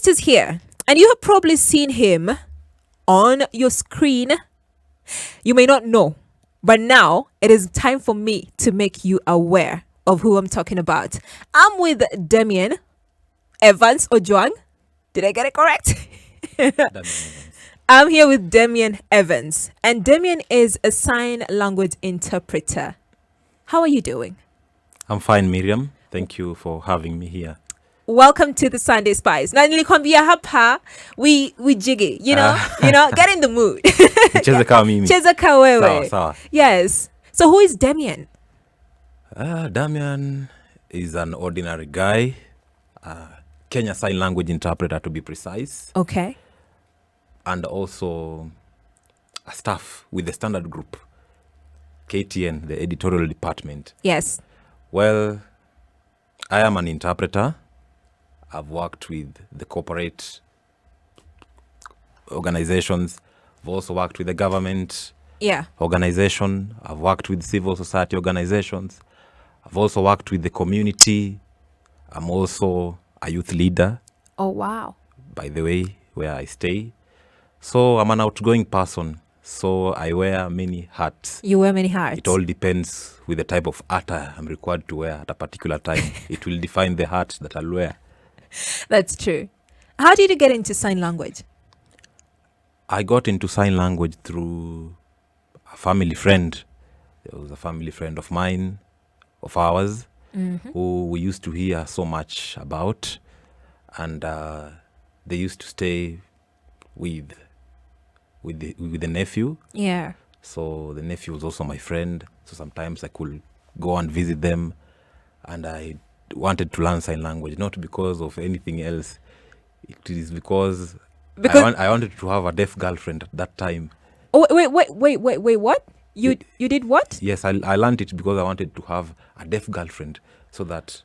Is here, and you have probably seen him on your screen. You may not know, but now it is time for me to make you aware of who I'm talking about. I'm with Damian Evans Ajwang. Did I get it correct? I'm here with Damian Evans, and Damian is a sign language interpreter. How are you doing? I'm fine, Miriam. Thank you for having me here. Welcome to the Sunday Spice. Now, we jiggy, get in the mood. Chezeka mimi. Chezeka wewe. Sawa, sawa. Yes. So who is Damian? Damian is an ordinary guy, Kenya Sign Language interpreter to be precise, Okay. and also a staff with the Standard Group, KTN, the editorial department. Yes. Well, I am an interpreter. I've worked with the corporate organizations. I've also worked with the government organization. I've worked with civil society organizations. I've also worked with the community. I'm also a youth leader. Oh, wow. By the way, where I stay. So I'm an outgoing person. So I wear many hats. You wear many hats. It all depends with the type of hat I'm required to wear at a particular time. It will define the hat that I'll wear. That's true. How did you get into sign language? I got into sign language through a family friend. There was a family friend of mine, of ours, who we used to hear so much about. And they used to stay with the nephew. Yeah. So the nephew was also my friend. So sometimes I could go and visit them. And I wanted to learn sign language, not because of anything else. It is because I wanted to have a deaf girlfriend at that time. Oh, wait, what? You did what? Yes, I learned it because I wanted to have a deaf girlfriend so that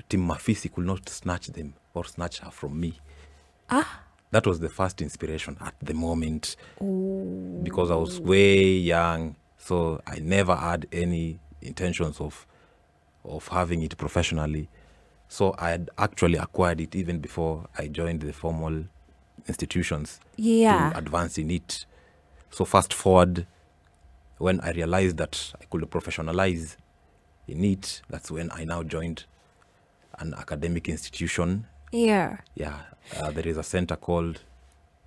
Tim Mafisi could not snatch them or snatch her from me. That was the first inspiration at the moment. Because I was way young, so I never had any intentions of having it professionally. So I had actually acquired it even before I joined the formal institutions to advance in it. So fast forward, when I realized that I could professionalize in it, that's when I now joined an academic institution. Yeah. There is a center called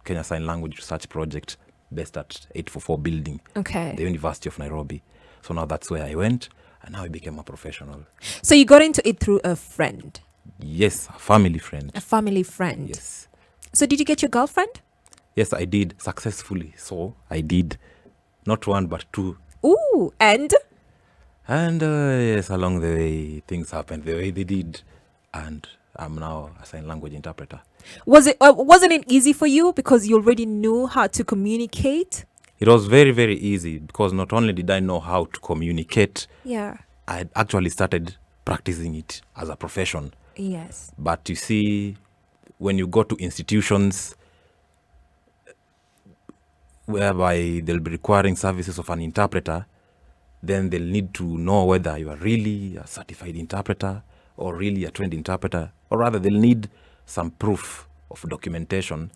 Kenya Sign Language Research Project based at 844 building, the University of Nairobi. So now that's where I went, and now I became a professional. So you got into it through a friend? Yes, a family friend. A family friend? Yes. So did you get your girlfriend? Yes, I did, successfully. So I did, not one but two. Ooh, and? And yes, along the way, things happened the way they did. And I'm now a sign language interpreter. Wasn't it easy for you because you already knew how to communicate? It was very, very easy because not only did I know how to communicate, Yeah. I had actually started practicing it as a profession. Yes. But you see, when you go to institutions whereby they'll be requiring services of an interpreter, then they'll need to know whether you are really a certified interpreter or really a trained interpreter, or rather they'll need some proof of documentation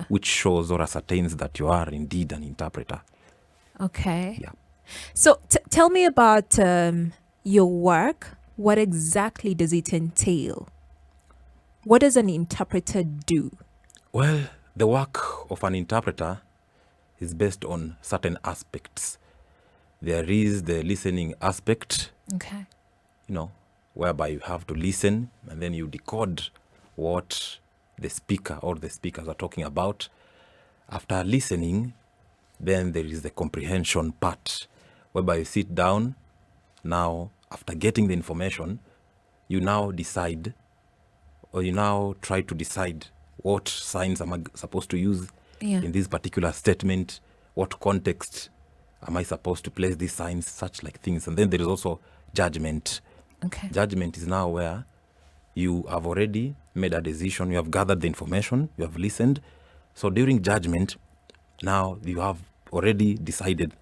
which shows or ascertains that you are indeed an interpreter. Okay. Yeah. So tell me about your work. What exactly does it entail? What does an interpreter do? Well, the work of an interpreter is based on certain aspects. There is the listening aspect, whereby you have to listen and then you decode what the speaker or the speakers are talking about. After listening, then there is the comprehension part, whereby you sit down. Now, after getting the information, you now decide, or you now try to decide what signs am I supposed to use in this particular statement, what context am I supposed to place these signs, such like things. And then there is also judgment. Okay. Judgment is now where you have already made a decision, you have gathered the information, you have listened. So during judgment, now you have already decided,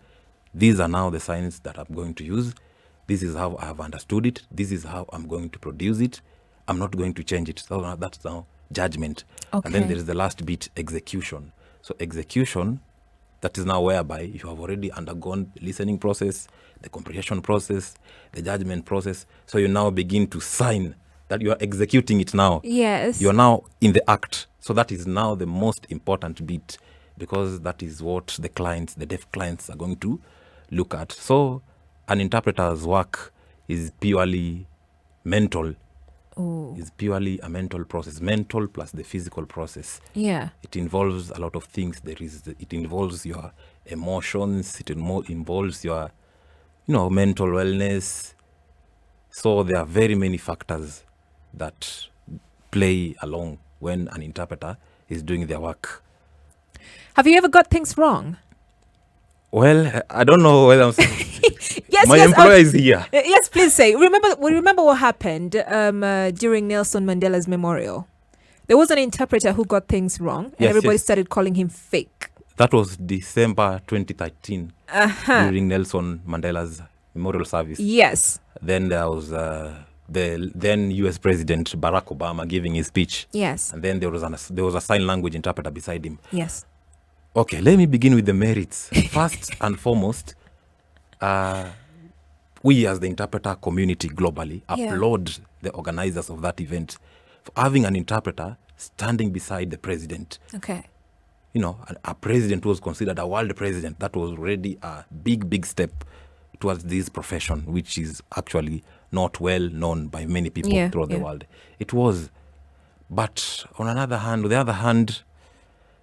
these are now the signs that I'm going to use. This is how I have understood it. This is how I'm going to produce it. I'm not going to change it. So that's now judgment. Okay. And then there is the last bit, execution. So execution, that is now whereby you have already undergone the listening process, the comprehension process, the judgment process. So you now begin to sign that you are executing it now. Yes. You are now in the act. So that is now the most important bit, because that is what the clients, the deaf clients, are going to look at. So an interpreter's work is purely mental. Is purely a mental process, mental plus the physical process. Yeah. It involves a lot of things. It involves your emotions. It involves your, mental wellness. So there are very many factors that play along when an interpreter is doing their work. Have you ever got things wrong? Well, I don't know whether I'm saying Yes, my employer is here. Yes, please say. Remember what happened during Nelson Mandela's memorial. There was an interpreter who got things wrong, and everybody started calling him fake. That was December 2013 during Nelson Mandela's memorial service. Yes. Then there was the then U.S. President Barack Obama giving his speech. Yes. And then there was a sign language interpreter beside him. Yes. Okay, let me begin with the merits. First and foremost, we as the interpreter community globally applaud the organizers of that event for having an interpreter standing beside the president. Okay. A president was considered a world president. That was already a big step towards this profession, which is actually not well known by many people throughout the world. It was. But on the other hand,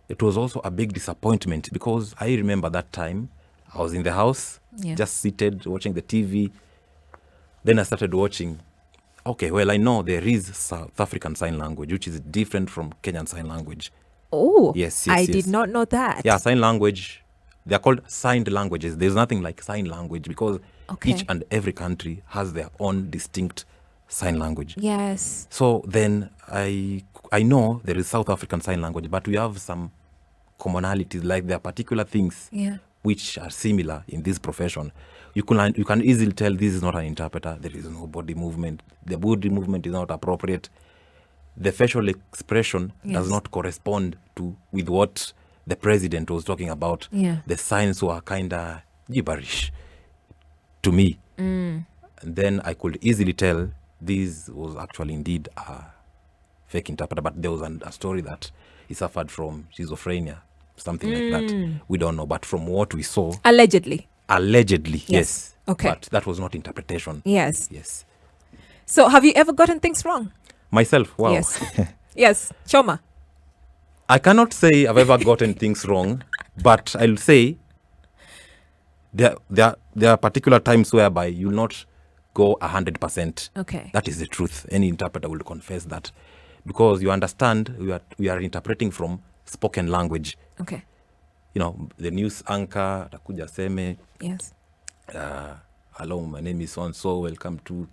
it was also a big disappointment, because I remember that time I was in the house, just seated, watching the TV. Then I started watching. Okay, well, I know there is South African Sign Language, which is different from Kenyan Sign Language. Oh, yes. I did not know that. Yeah, sign language. They are called signed languages. There's nothing like sign language, because each and every country has their own distinct sign language. Yes. So then I know there is South African Sign Language, but we have some commonalities, like there are particular things which are similar in this profession. You can easily tell this is not an interpreter. There is no body movement. The body movement is not appropriate. The facial expression does not correspond with what the president was talking about. The signs were kind of gibberish to me. And then I could easily tell this was actually indeed a fake interpreter. But there was a story that he suffered from schizophrenia, something like that. We don't know. But from what we saw... Allegedly, yes. Okay. But that was not interpretation. Yes. So have you ever gotten things wrong? Myself? Wow. Yes. Yes. Choma. I cannot say I've ever gotten things wrong, but I'll say there are particular times whereby you'll not go 100%. Okay. That is the truth. Any interpreter will confess that, because you understand we are interpreting from spoken language. Okay. The news anchor atakuja seme, yes, hello, my name is so and so, welcome to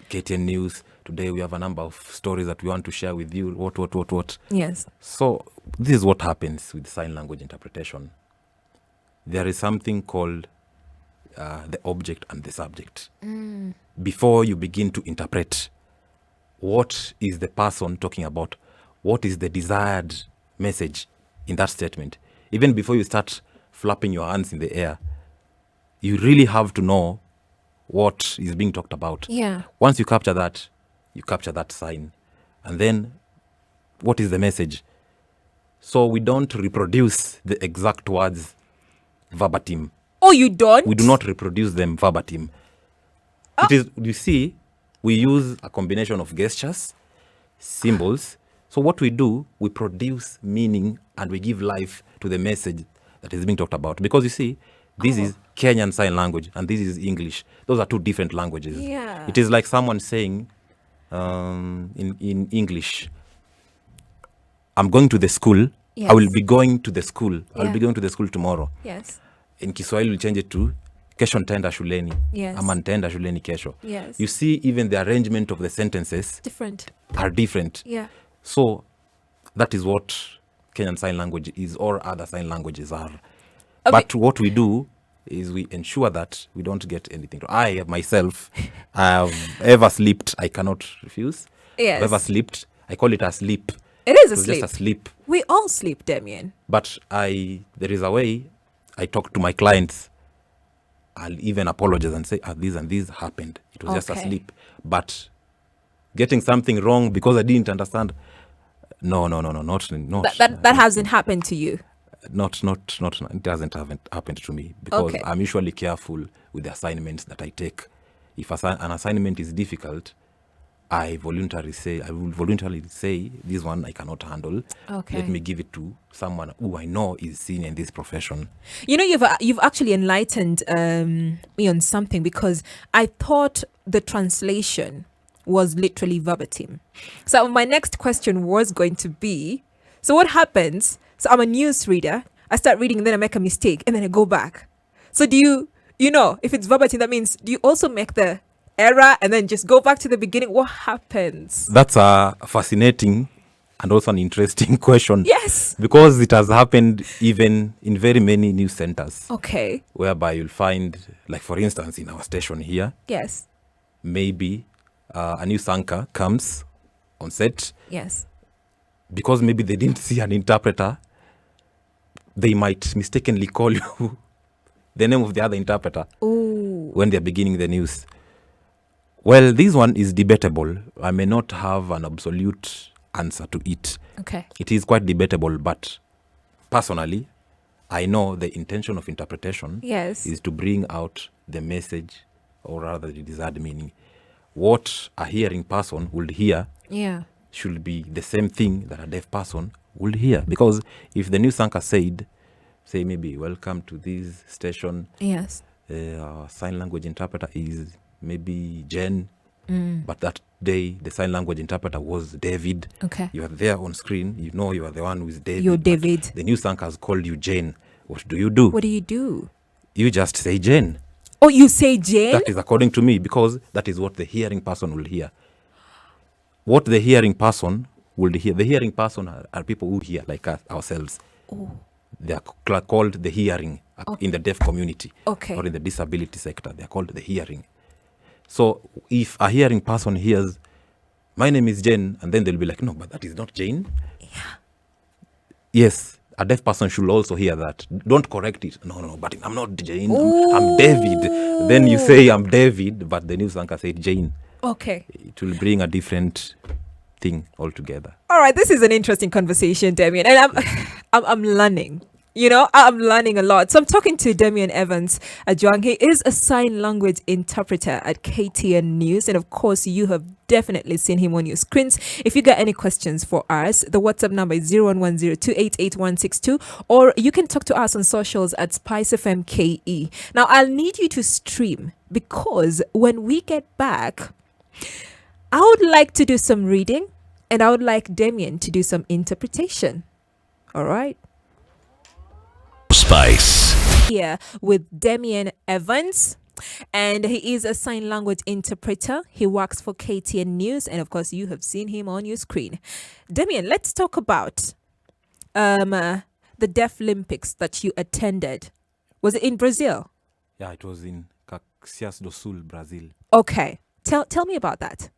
KTN News. Today we have a number of stories that we want to share with you. What. Yes. So this is what happens with sign language interpretation. There is something called the object and the subject. Before you begin to interpret, what is the person talking about? What is the desired message in that statement? Even before you start flapping your hands in the air, you really have to know what is being talked about. Yeah. Once you capture that sign. And then what is the message? So we don't reproduce the exact words verbatim. Oh, you don't? We do not reproduce them verbatim. It is, you see, we use a combination of gestures, symbols. So what we do, we produce meaning and we give life to the message that is being talked about. Because you see, this is Kenyan Sign Language and this is English. Those are two different languages. Yeah. It is like someone saying in English, I'm going to the school. Yes. I will be going to the school. I will be going to the school tomorrow. Yes. In Kiswahili, we change it to kesho nitaenda shuleni. Yes. Ama nitaenda shuleni kesho. Yes. You see, even the arrangement of the sentences are different. Yeah. So that is what Kenyan Sign Language is, or other sign languages are. Okay. But what we do is we ensure that we don't get anything wrong. I myself, I have ever slipped. I cannot refuse. Yes. I've ever slipped. I call it a sleep. It is a was sleep. just a sleep. We all sleep, Damian. But there is a way I talk to my clients. I'll even apologize and say, this and this happened. It was just a sleep. But getting something wrong because I didn't understand. No. That hasn't happened to you. Not. It doesn't happened to me because I'm usually careful with the assignments that I take. If an assignment is difficult, I will voluntarily say this one I cannot handle. Let me give it to someone who I know is senior in this profession. You know, you've actually enlightened me on something, because I thought the translation was literally verbatim. So my next question was going to be, so what happens? So I'm a news reader. I start reading and then I make a mistake and then I go back. So do you know, if it's verbatim, that means, do you also make the error and then just go back to the beginning? What happens? That's a fascinating and also an interesting question. Yes. Because it has happened even in very many news centers. Okay. Whereby you'll find, like for instance, in our station here. Yes. Maybe a news anchor comes on set. Yes. Because maybe they didn't see an interpreter, they might mistakenly call you the name of the other interpreter. Ooh. When they're beginning the news. Well, this one is debatable. I may not have an absolute answer to it. Okay. It is quite debatable, but personally, I know the intention of interpretation is to bring out the message, or rather the desired meaning. What a hearing person would hear should be the same thing that a deaf person would hear. Because if the news anchor said, say maybe, welcome to this station. Yes. Our sign language interpreter is maybe Jen, but that day the sign language interpreter was David. Okay. You are there on screen, you know you are the one who is David. You're David. The news anchor has called you Jane. What do you do? What do? You just say Jane. Oh, you say Jane? That is according to me, because that is what the hearing person will hear. What the hearing person will hear. The hearing person are people who hear like us, ourselves. Oh. They are called the hearing in the deaf community. Okay. Or in the disability sector. They are called the hearing. So if a hearing person hears, my name is Jane, and then they'll be like, no, but that is not Jane. Yeah. Yes, a deaf person should also hear that. Don't correct it. No, but I'm not Jane. Ooh. I'm David. Then you say I'm David, but the news anchor said Jane. Okay. It will bring a different thing altogether. All right, this is an interesting conversation, Damian, and I'm learning. You know, I'm learning a lot. So I'm talking to Damian Evans Ajwang. He is a sign language interpreter at KTN News. And of course, you have definitely seen him on your screens. If you got any questions for us, the WhatsApp number is 0110-288-162, or you can talk to us on socials at SpiceFM KE. Now, I'll need you to stream, because when we get back, I would like to do some reading and I would like Damian to do some interpretation. All right. Spice. Here with Damian Evans, and he is a sign language interpreter. He works for KTN News, and of course you have seen him on your screen. Damian, let's talk about the Deaf Olympics that you attended. Was it in Brazil? Yeah, it was in Caxias do Sul, Brazil. Okay, tell me about that.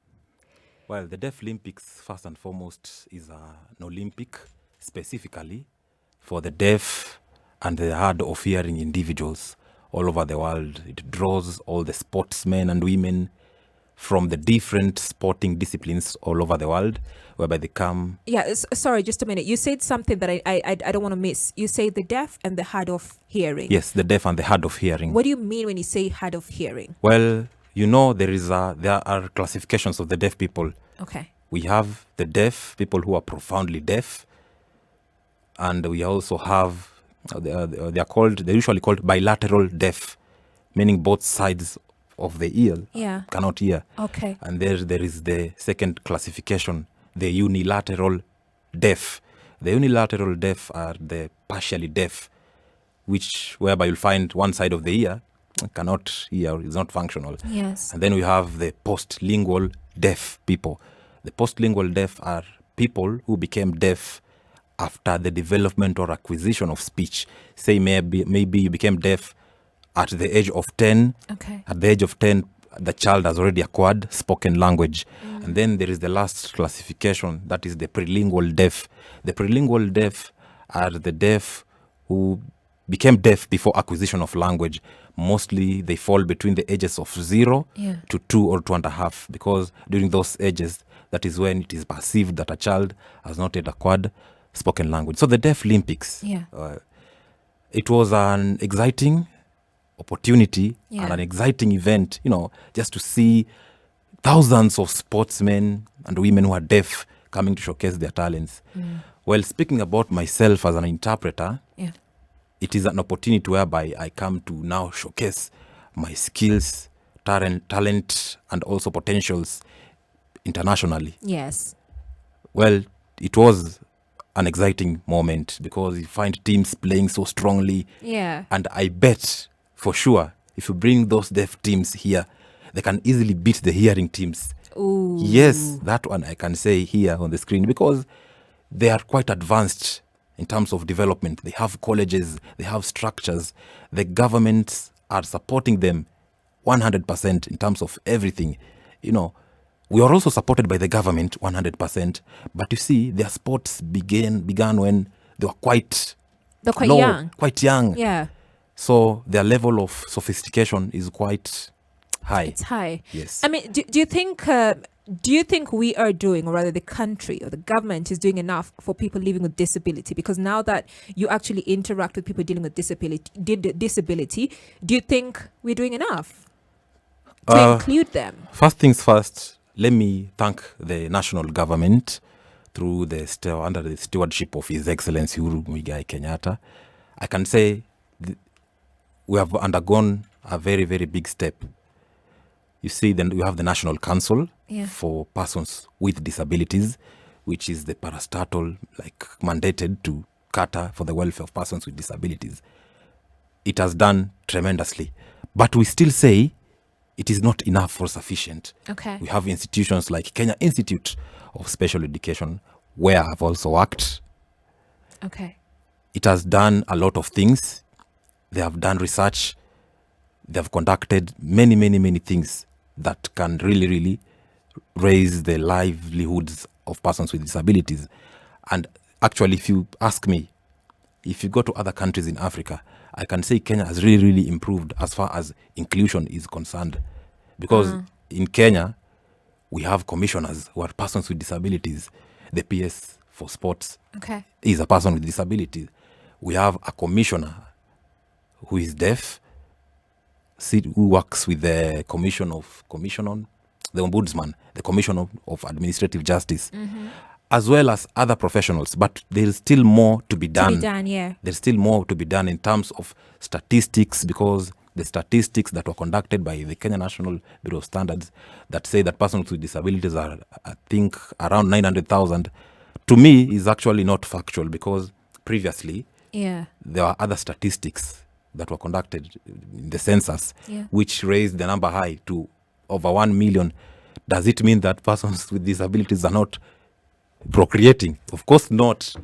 Well, the Deaf Olympics, first and foremost, is an Olympic specifically for the deaf and the hard of hearing individuals all over the world. It draws all the sportsmen and women from the different sporting disciplines all over the world, whereby they come. Yeah, sorry, just a minute. You said something that I don't want to miss. You say the deaf and the hard of hearing. Yes, the deaf and the hard of hearing. What do you mean when you say hard of hearing? Well, you know, there are classifications of the deaf people. Okay. We have the deaf, people who are profoundly deaf, and we also have they're usually called bilateral deaf, meaning both sides of the ear cannot hear. Okay. And there is the second classification, the unilateral deaf. The unilateral deaf are the partially deaf, whereby you'll find one side of the ear cannot hear, is not functional. Yes. And then we have the post-lingual deaf people. The post-lingual deaf are people who became deaf after the development or acquisition of speech. Say maybe you became deaf at the age of 10. Okay. At the age of 10, the child has already acquired spoken language. And then there is the last classification, that is the prelingual deaf. The prelingual deaf are the deaf who became deaf before acquisition of language. Mostly they fall between the ages of 0 to 2 or 2.5, because during those ages, that is when it is perceived that a child has not yet acquired spoken language. So the Deaf Olympics, it was an exciting opportunity and an exciting event, just to see thousands of sportsmen and women who are deaf coming to showcase their talents. Well, speaking about myself as an interpreter, it is an opportunity whereby I come to now showcase my skills, talent, and also potentials internationally. Yes. Well, it was an exciting moment because you find teams playing so strongly. Yeah. And I bet for sure, if you bring those deaf teams here, they can easily beat the hearing teams. Ooh. Yes, that one I can say here on the screen, because they are quite advanced in terms of development. They have colleges, they have structures. The governments are supporting them 100% in terms of everything. We are also supported by the government 100%. But you see, their sports began when they were quite young. Quite young. Yeah. So their level of sophistication is quite high. It's high. Yes. I mean, do you think we are doing, or rather the country or the government is doing enough for people living with disability? Because now that you actually interact with people dealing with disability, do you think we're doing enough to include them? First things first, let me thank the national government through under the stewardship of His Excellency Uhuru Muigai Kenyatta. I can say we have undergone a very, very big step. You see, then we have the National Council for Persons with Disabilities, which is the parastatal mandated to cater for the welfare of persons with disabilities. It has done tremendously. But we still say it is not enough or sufficient. Okay. We have institutions like Kenya Institute of Special Education, where I've also worked. Okay. It has done a lot of things. They have done research. They have conducted many, many, many things that can really, really raise the livelihoods of persons with disabilities. And actually, if you ask me, if you go to other countries in Africa, I can say Kenya has really, really improved as far as inclusion is concerned. Because in Kenya, we have commissioners who are persons with disabilities. The PS for sports is a person with disabilities. We have a commissioner who is deaf, who works with the the ombudsman, the Commission of Administrative Justice, as well as other professionals. But there is still more to be done. There's still more to be done in terms of statistics, because the statistics that were conducted by the Kenya National Bureau of Standards that say that persons with disabilities are, I think, around 900,000, to me is actually not factual, because previously there were other statistics that were conducted in the census, which raised the number high to over 1 million. Does it mean that persons with disabilities are not procreating? Of course not.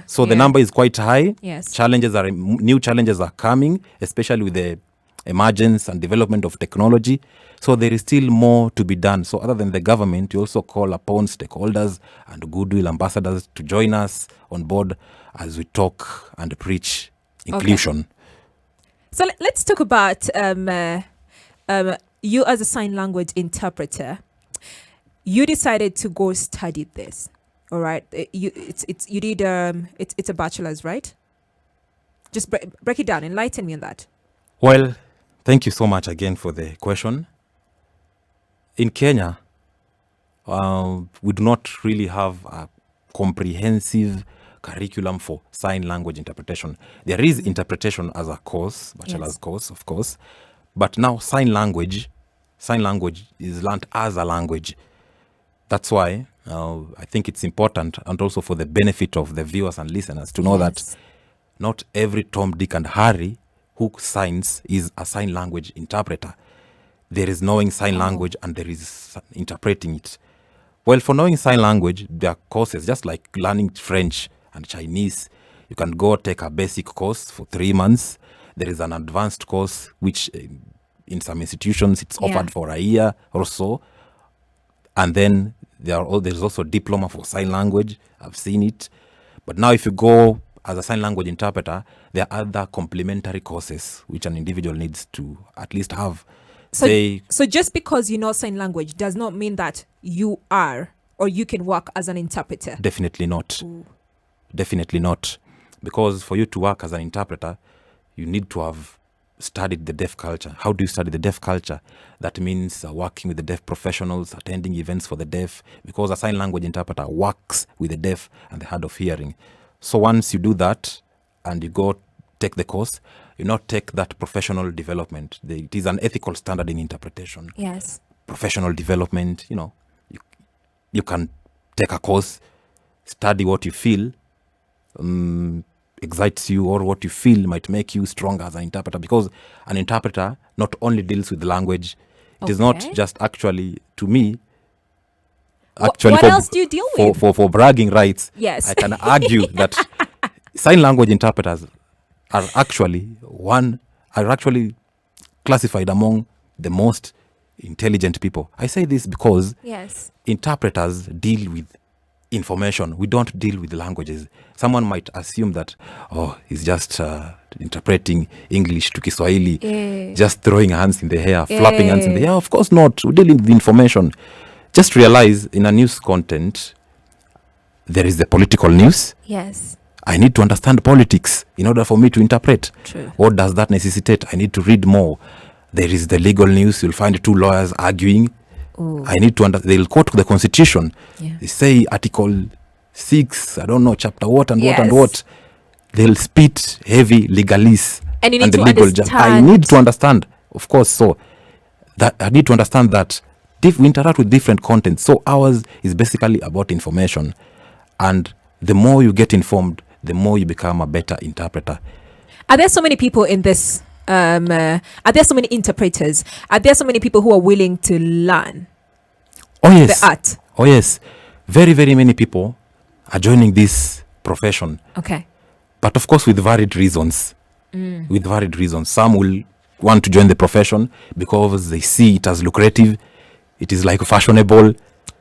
So the number is quite high. New challenges are coming, especially with the emergence and development of technology. So there is still more to be done. So other than the government, we also call upon stakeholders and goodwill ambassadors to join us on board as we talk and preach inclusion. Okay. So let's talk about you as a sign language interpreter. You decided to go study this, all right? It's a bachelor's, right? Just break it down, enlighten me on that. Well, thank you so much again for the question. In Kenya, we do not really have a comprehensive curriculum for sign language interpretation. There is interpretation as a course, bachelor's course, of course, but now sign language is learnt as a language. That's why I think it's important, and also for the benefit of the viewers and listeners, to know that not every Tom, Dick, and Harry who signs is a sign language interpreter. There is knowing sign language and there is interpreting it. Well, for knowing sign language, there are courses, just like learning French and Chinese. You can go take a basic course for 3 months. There is an advanced course which in some institutions, it's Yeah. offered for a year or so. And then there's also diploma for sign language. I've seen it. But now if you go as a sign language interpreter, there are other complementary courses which an individual needs to at least have. So just because you know sign language does not mean that you are or you can work as an interpreter. Definitely not. Ooh. Definitely not. Because for you to work as an interpreter, you need to have studied the deaf culture. How do you study the deaf culture? That means working with the deaf professionals, attending events for the deaf, because a sign language interpreter works with the deaf and the hard of hearing. So once you do that and you go take the course, you not take that professional development. It is an ethical standard in interpretation. Yes. Professional development, you can take a course, study what you feel excites you, or what you feel might make you stronger as an interpreter, because an interpreter not only deals with the language, it is not just actually, to me, actually what else do you deal with? For bragging rights, Yes. I can argue that sign language interpreters are actually classified among the most intelligent people. I say this because Yes. interpreters deal with information. We don't deal with languages. Someone might assume that, he's just interpreting English to Kiswahili, just throwing hands in the air, flapping hands in the air. Of course not. We're dealing with information. Just realize in a news content, there is the political news. Yes. I need to understand politics in order for me to interpret. True. What does that necessitate? I need to read more. There is the legal news. You'll find two lawyers arguing. Ooh. I need to they'll quote the Constitution. Yeah. They say Article 6, I don't know, chapter what and Yes. what and what. They'll spit heavy legalese. And you need the to legal understand. I need to understand, of course. So that I need to understand that we interact with different content. So ours is basically about information. And the more you get informed, the more you become a better interpreter. Are there so many people in this? Are there so many interpreters? Are there so many people who are willing to learn Oh yes. the art? Oh yes. Very, very many people are joining this profession. Okay. But of course with varied reasons. With varied reasons. Some will want to join the profession because they see it as lucrative. It is like fashionable.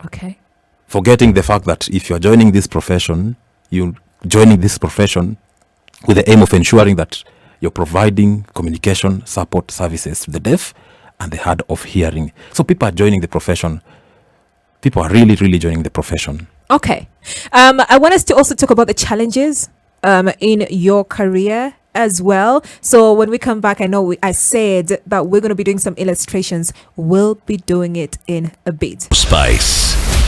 Okay. Forgetting the fact that if you're joining this profession, you're joining this profession with the aim of ensuring that you're providing communication support services to the deaf and the hard of hearing. So people are joining the profession. People are really, really joining the profession. Okay. I want us to also talk about the challenges in your career as well. So when we come back, I said that we're going to be doing some illustrations. We'll be doing it in a bit. Spice